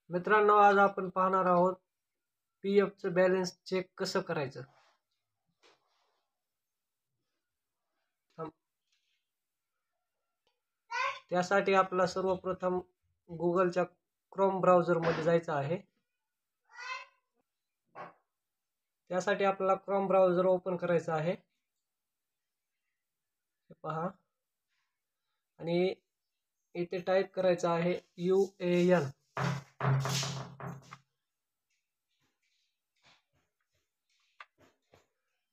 मित्रांनो, आज आपण पाहणार आहोत पीएफचं बॅलन्स चेक कसं करायचं. त्यासाठी आपल्याला सर्वप्रथम गुगलच्या क्रोम ब्राउझरमध्ये जायचं आहे. त्यासाठी आपल्याला क्रोम ब्राउझर ओपन करायचं आहे. पहा, आणि इथे टाईप करायचं आहे UAN.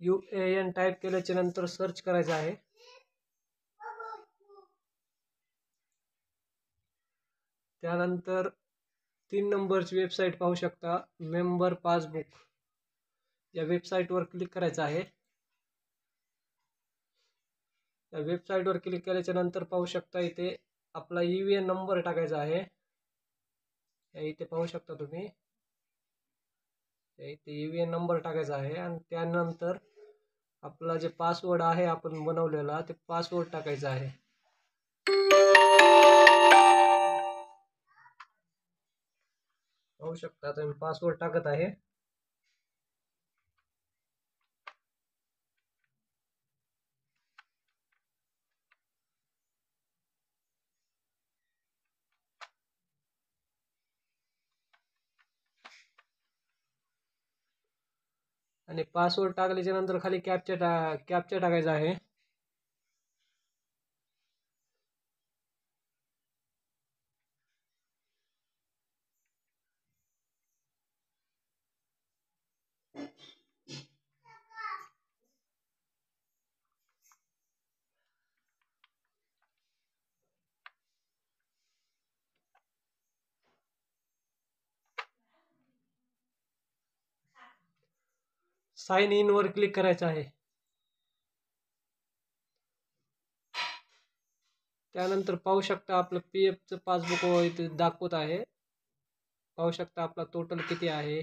UAN टाईप केल्याच्या नंतर सर्च करायचं आहे. त्यानंतर 3 नंबरची वेबसाईट पाहू शकता, मेंबर पासबुक. या वेबसाईटवर क्लिक करायचं आहे. या वेबसाईटवर क्लिक केल्याच्या नंतर पाहू शकता इथे आपला UAN नंबर टाकायचा आहे. इथे पाहू शकता तुम्ही, इथे UAN नंबर टाकायचा आहे आणि त्यानंतर आपला जे पासवर्ड आहे आपण बनवलेला ते पासवर्ड टाकायचा आहे. पाहू शकता तुम्ही पासवर्ड टाकत आहे. आणि पासवर्ड टाकल्याच्या नंतर खाली कॅप्चा टाकायचा आहे. साइन इन वर क्लिक करायचं आहे. त्यानंतर पाहू शकता आपलं पीएफचं पासबुक इथे दाखवत आहे. पाहू शकता आपला टोटल किती आहे.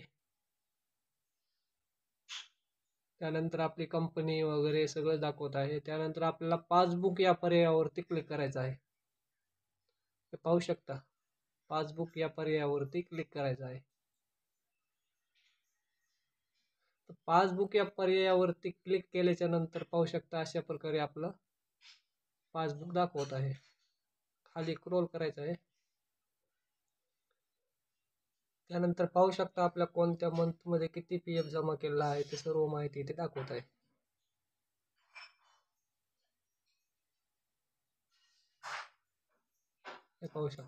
त्यानंतर आपली कंपनी वगैरे सगळं दाखवत आहे. त्यानंतर आपल्याला पासबुक या पर्यायावरती क्लिक करायचं आहे. पाहू शकता पासबुक या पर्यायावरती क्लिक करायचं आहे. पासबुक या पर्यायावरती क्लिक केल्याच्या नंतर पाहू शकता अशा प्रकारे आपलं पासबुक दाखवत आहे. खाली स्क्रॉल करायचं आहे. त्यानंतर पाहू शकता आपल्या कोणत्या मंथमध्ये किती पीएफ जमा केलेला आहे ते सर्व माहिती इथे दाखवत आहे. हे पाहू शकता.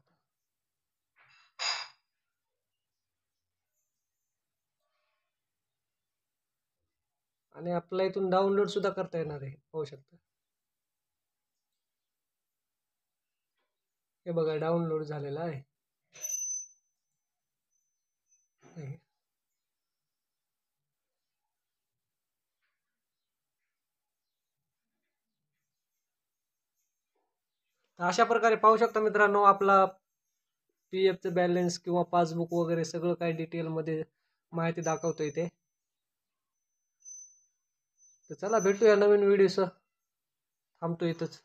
आणि आपल्याला इथून डाउनलोड सुद्धा करता येणार आहे. पाहू शकता, हे बघा डाउनलोड झालेला आहे. अशा प्रकारे पाहू शकता मित्रांनो, आपला पीएफचं बॅलन्स किंवा पासबुक वगैरे सगळं काही डिटेलमध्ये माहिती दाखवतो इथे. तर चला भेटूया नवीन व्हिडिओसह. थांबतो इथंच.